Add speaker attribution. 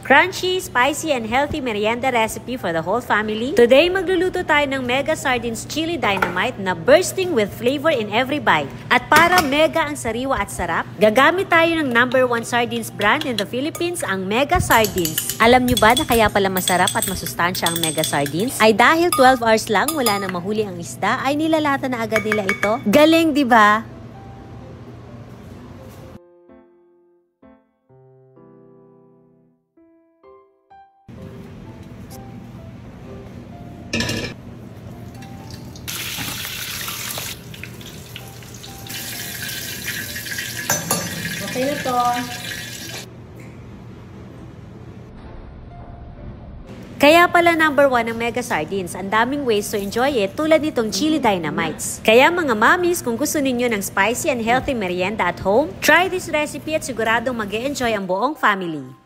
Speaker 1: Crunchy, spicy, and healthy merienda recipe for the whole family. Today, magluluto tayo ng Mega Sardines Chili Dynamite na bursting with flavor in every bite. At para mega ang sariwa at sarap, gagamit tayo ng #1 sardines brand in the Philippines, ang Mega Sardines. Alam nyo ba na kaya pala masarap at masustansya ang Mega Sardines? Ay dahil 12 hours lang wala nang mahuli ang isda, ay nilalata na agad nila ito. Galing, di ba? Okay na to. Kaya pala #1 ng Mega Sardines, ang daming ways to enjoy it tulad nitong Chili Dynamites. Kaya mga mommies, kung gusto ninyo ng spicy and healthy merienda at home, try this recipe at siguradong mag-e-enjoy ang buong family.